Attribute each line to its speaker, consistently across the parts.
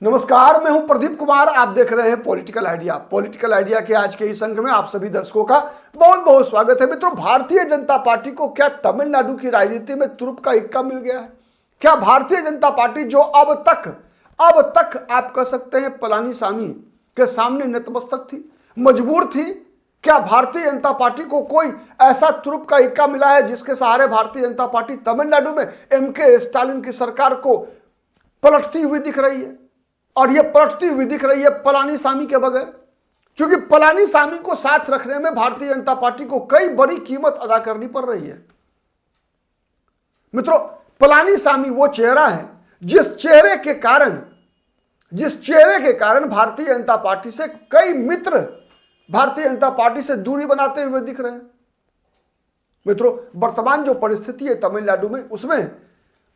Speaker 1: नमस्कार, मैं हूं प्रदीप कुमार। आप देख रहे हैं पॉलिटिकल आइडिया। पॉलिटिकल आइडिया के आज के इस अंक में आप सभी दर्शकों का बहुत बहुत स्वागत है। मित्रों, भारतीय जनता पार्टी को क्या तमिलनाडु की राजनीति में तुरुप का इक्का मिल गया है? क्या भारतीय जनता पार्टी जो अब तक आप कह सकते हैं पलानीसामी के सामने नतमस्तक थी, मजबूर थी, क्या भारतीय जनता पार्टी को कोई ऐसा तुरुप का इक्का मिला है जिसके सहारे भारतीय जनता पार्टी तमिलनाडु में एमके स्टालिन की सरकार को पलटती हुई दिख रही है? और यह पलटती हुई दिख रही है पलानीसामी के बगैर, क्योंकि पलानीसामी को साथ रखने में भारतीय जनता पार्टी को कई बड़ी कीमत अदा करनी पड़ रही है। मित्रों, पलानीसामी वो चेहरा है जिस चेहरे के कारण भारतीय जनता पार्टी से कई मित्र भारतीय जनता पार्टी से दूरी बनाते हुए दिख रहे हैं। मित्रों, वर्तमान जो परिस्थिति है तमिलनाडु में, उसमें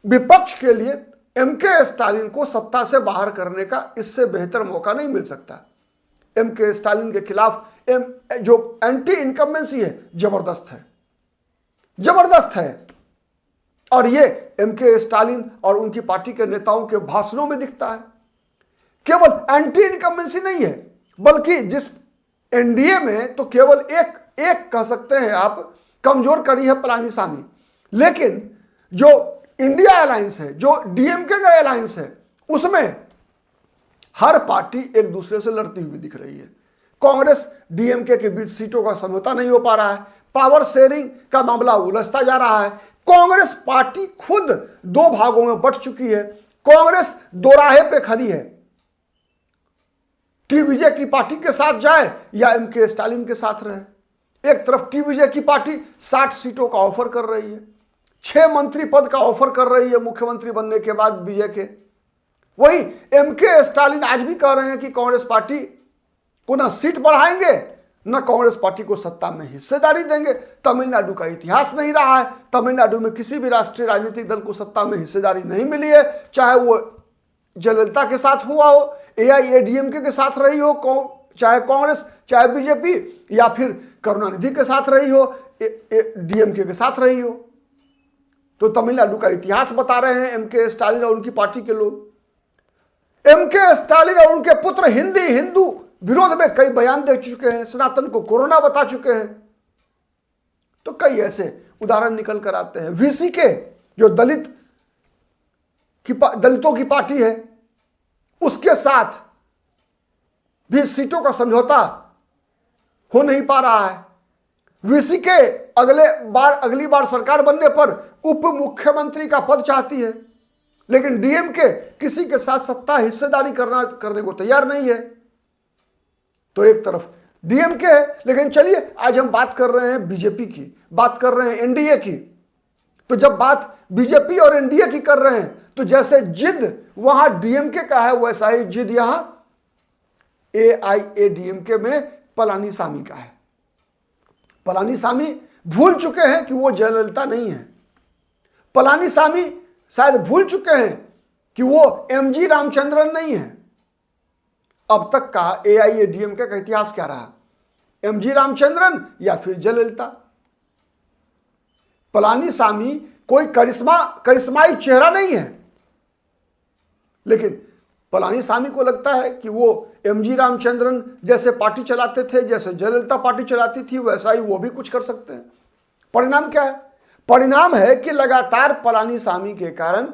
Speaker 1: विपक्ष के लिए एमके स्टालिन को सत्ता से बाहर करने का इससे बेहतर मौका नहीं मिल सकता। एमके स्टालिन के खिलाफ जो एंटी इनकम्बेंसी है जबरदस्त है और ये एमके स्टालिन और उनकी पार्टी के नेताओं के भाषणों में दिखता है। केवल एंटी इनकम्बेंसी नहीं है, बल्कि जिस एनडीए में तो केवल एक कह सकते हैं आप कमजोर कड़ी है पलानीसामी, लेकिन जो इंडिया अलायंस है, जो डीएमके का अलायंस है, उसमें हर पार्टी एक दूसरे से लड़ती हुई दिख रही है। कांग्रेस डीएमके के बीच सीटों का समझौता नहीं हो पा रहा है, पावर शेयरिंग का मामला उलझता जा रहा है। कांग्रेस पार्टी खुद दो भागों में बंट चुकी है। कांग्रेस दोराहे पे खड़ी है, टी विजय की पार्टी के साथ जाए या एमके स्टालिन के साथ रहे। एक तरफ टी विजय की पार्टी 60 सीटों का ऑफर कर रही है, 6 मंत्री पद का ऑफर कर रही है मुख्यमंत्री बनने के बाद विजय के। वही एमके स्टालिन आज भी कह रहे हैं कि कांग्रेस पार्टी को ना सीट बढ़ाएंगे, ना कांग्रेस पार्टी को सत्ता में हिस्सेदारी देंगे। तमिलनाडु का इतिहास नहीं रहा है, तमिलनाडु में किसी भी राष्ट्रीय राजनीतिक दल को सत्ता में हिस्सेदारी नहीं मिली है, चाहे वो जयललिता के साथ हुआ हो, एआईएडीएमके के साथ रही हो, चाहे कांग्रेस, चाहे बीजेपी, या फिर करुणानिधि के साथ रही हो, डीएमके के साथ रही हो। तो तमिलनाडु का इतिहास बता रहे हैं एमके स्टालिन और उनकी पार्टी के लोग। एमके स्टालिन और उनके पुत्र हिंदू विरोध में कई बयान दे चुके हैं, सनातन को कोरोना बता चुके हैं। तो कई ऐसे उदाहरण निकल कर आते हैं। वीसीके जो दलितों की पार्टी है, उसके साथ भी सीटों का समझौता हो नहीं पा रहा है। वीसीके अगली बार सरकार बनने पर उप मुख्यमंत्री का पद चाहती है, लेकिन डीएमके किसी के साथ सत्ता हिस्सेदारी करने को तैयार नहीं है। तो एक तरफ डीएमके है, लेकिन चलिए आज हम बात कर रहे हैं बीजेपी की, बात कर रहे हैं एनडीए की। तो जब बात बीजेपी और एनडीए की कर रहे हैं, तो जैसे जिद वहां डीएमके का है, वैसा ही जिद यहां एआईएडीएमके में पलानीसामी का है। पलानीसामी भूल चुके हैं कि वो जयललिता नहीं है। पलानीसामी शायद भूल चुके हैं कि वो एमजी रामचंद्रन नहीं है। अब तक का एआईएडीएमके का इतिहास क्या रहा? एमजी रामचंद्रन या फिर जयललिता। पलानीसामी कोई करिश्माई चेहरा नहीं है, लेकिन पलानीसामी को लगता है कि वो एमजी रामचंद्रन जैसे पार्टी चलाते थे, जैसे जयललिता पार्टी चलाती थी, वैसा ही वो भी कुछ कर सकते हैं। परिणाम क्या है? परिणाम है कि लगातार पलानीसामी के कारण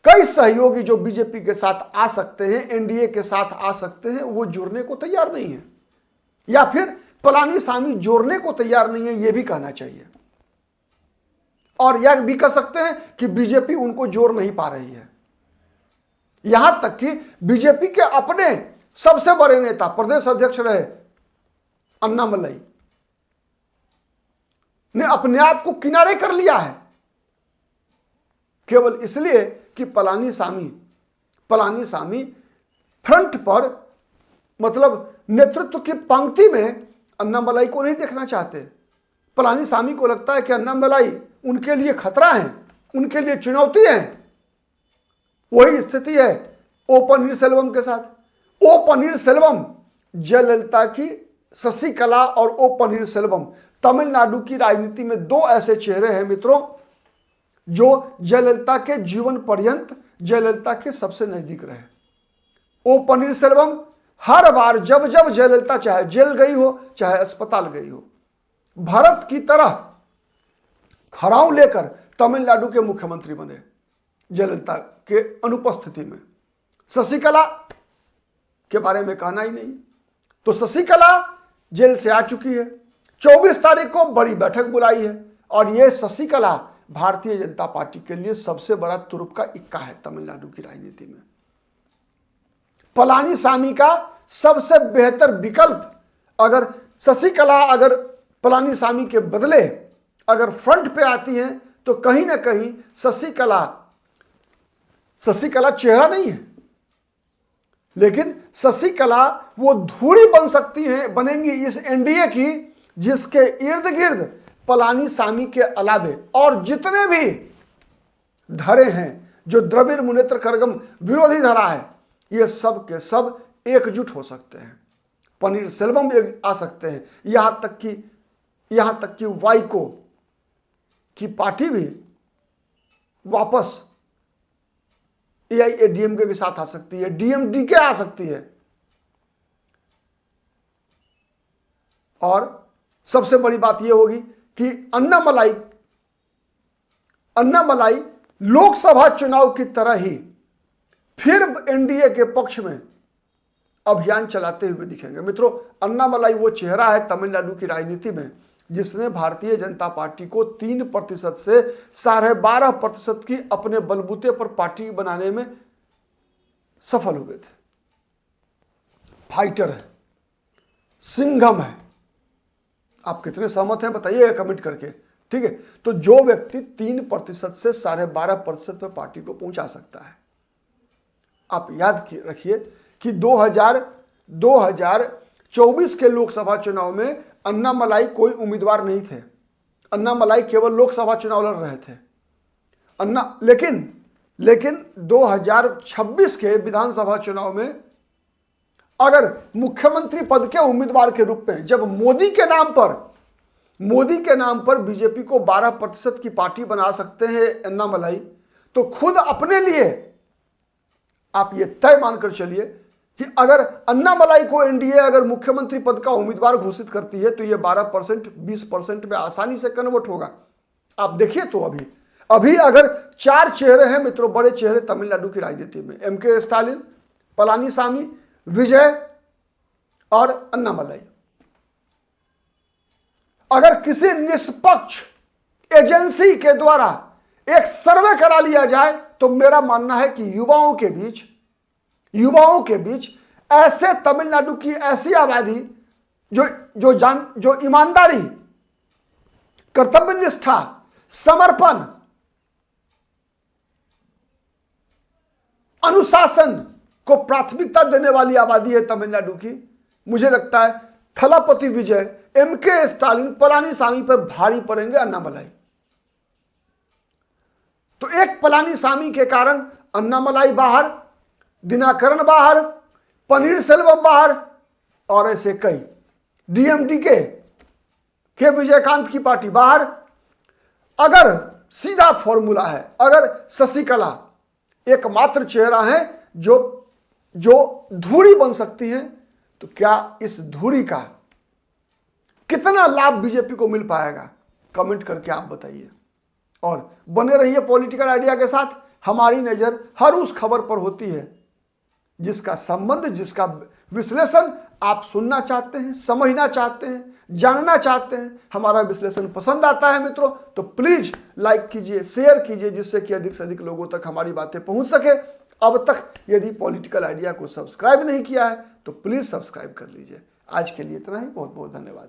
Speaker 1: कई सहयोगी जो बीजेपी के साथ आ सकते हैं, एनडीए के साथ आ सकते हैं, वो जुड़ने को तैयार नहीं है, या फिर पलानीसामी जोड़ने को तैयार नहीं है, यह भी कहना चाहिए। और यह भी कह सकते हैं कि बीजेपी उनको जोड़ नहीं पा रही है। यहां तक कि बीजेपी के अपने सबसे बड़े नेता, प्रदेश अध्यक्ष रहे अन्नामलाई ने अपने आप को किनारे कर लिया है, केवल इसलिए कि पलानीसामी फ्रंट पर, मतलब नेतृत्व की पंक्ति में अन्नामलाई को नहीं देखना चाहते। पलानीसामी को लगता है कि अन्नामलाई उनके लिए खतरा है, उनके लिए चुनौती है। वही स्थिति है ओ पनीरसेल्वम के साथ। ओ पनीरसेल्वम जयललिता की शशिकला और ओ पनीरसेल्वम तमिलनाडु की राजनीति में दो ऐसे चेहरे हैं मित्रों, जो जयललिता के जीवन पर्यंत जयललिता के सबसे नजदीक रहे। ओ पनीरसेल्वम हर बार जब जब जयललिता चाहे जेल गई हो चाहे अस्पताल गई हो, भरत की तरह खड़ाऊ लेकर तमिलनाडु के मुख्यमंत्री बने जयललिता के अनुपस्थिति में। शशिकला के बारे में कहना ही नहीं। तो शशिकला जेल से आ चुकी है, 24 तारीख को बड़ी बैठक बुलाई है और यह शशिकला भारतीय जनता पार्टी के लिए सबसे बड़ा तुरुप का इक्का है तमिलनाडु की राजनीति में। पलानीसामी का सबसे बेहतर विकल्प, अगर शशिकला अगर पलानीसामी के बदले अगर फ्रंट पे आती हैं तो कहीं ना कहीं शशिकला चेहरा नहीं है, लेकिन शशिकला वो धुरी बन सकती हैं, बनेंगी इस एनडीए की जिसके इर्द गिर्द पलानीसामी के अलावे और जितने भी धड़े हैं जो द्रविड़ मुनेत्र कड़गम विरोधी धड़ा है, ये सब के सब एकजुट हो सकते हैं। पनीरसेल्वम आ सकते हैं, यहां तक कि वाइको की पार्टी भी वापस एआईएडीएमके के साथ आ सकती है, डीएमडीके आ सकती है। और सबसे बड़ी बात यह होगी कि अन्नामलाई लोकसभा चुनाव की तरह ही फिर एनडीए के पक्ष में अभियान चलाते हुए दिखेंगे। मित्रों, अन्नामलाई वो चेहरा है तमिलनाडु की राजनीति में जिसने भारतीय जनता पार्टी को 3% से 12.5% की अपने बलबूते पर पार्टी बनाने में सफल हुए थे। फाइटर है, सिंघम है। आप कितने सहमत हैं बताइए कमेंट करके, ठीक है। तो जो व्यक्ति 3% से 12.5% पर पार्टी को पहुंचा सकता है, आप याद रखिए कि 2024 के लोकसभा चुनाव में अन्नामलाई कोई उम्मीदवार नहीं थे। अन्नामलाई केवल लोकसभा चुनाव लड़ रहे थे। लेकिन 2026 के विधानसभा चुनाव में अगर मुख्यमंत्री पद के उम्मीदवार के रूप में जब मोदी के नाम पर बीजेपी को 12% की पार्टी बना सकते हैं अन्नामलाई, तो खुद अपने लिए आप ये तय मानकर चलिए कि अगर अन्नामलाई को एनडीए अगर मुख्यमंत्री पद का उम्मीदवार घोषित करती है तो ये 12% 20% में आसानी से कन्वर्ट होगा। आप देखिए तो अभी अगर 4 चेहरे हैं मित्रों, बड़े चेहरे तमिलनाडु की राजनीति में, एमके स्टालिन, पलानीसामी, विजय और अन्नामलाई। अगर किसी निष्पक्ष एजेंसी के द्वारा एक सर्वे करा लिया जाए तो मेरा मानना है कि युवाओं के बीच ऐसे तमिलनाडु की ऐसी आबादी जो ईमानदारी, कर्तव्यनिष्ठा, समर्पण, अनुशासन को प्राथमिकता देने वाली आबादी है तमिलनाडु की। मुझे लगता है थलापति विजय, एमके स्टालिन, पलानीसामी पर भारी पड़ेंगे अन्नामलाई। तो एक पलानीसामी के कारण अन्नामलाई बाहर, दिनाकरन बाहर, पनीरसेल्वम बाहर और ऐसे कई, डीएमडीके के विजयकांत की पार्टी बाहर। अगर सीधा फॉर्मूला है, अगर शशिकला एकमात्र चेहरा है जो धुरी बन सकती है, तो क्या इस धुरी का कितना लाभ बीजेपी को मिल पाएगा, कमेंट करके आप बताइए। और बने रहिए पॉलिटिकल आइडिया के साथ। हमारी नजर हर उस खबर पर होती है जिसका संबंध, जिसका विश्लेषण आप सुनना चाहते हैं, समझना चाहते हैं, जानना चाहते हैं। हमारा विश्लेषण पसंद आता है मित्रों तो प्लीज लाइक कीजिए, शेयर कीजिए, जिससे कि अधिक से अधिक लोगों तक हमारी बातें पहुंच सके। अब तक यदि पॉलिटिकल आइडिया को सब्सक्राइब नहीं किया है तो प्लीज सब्सक्राइब कर लीजिए। आज के लिए इतना ही, बहुत बहुत धन्यवाद।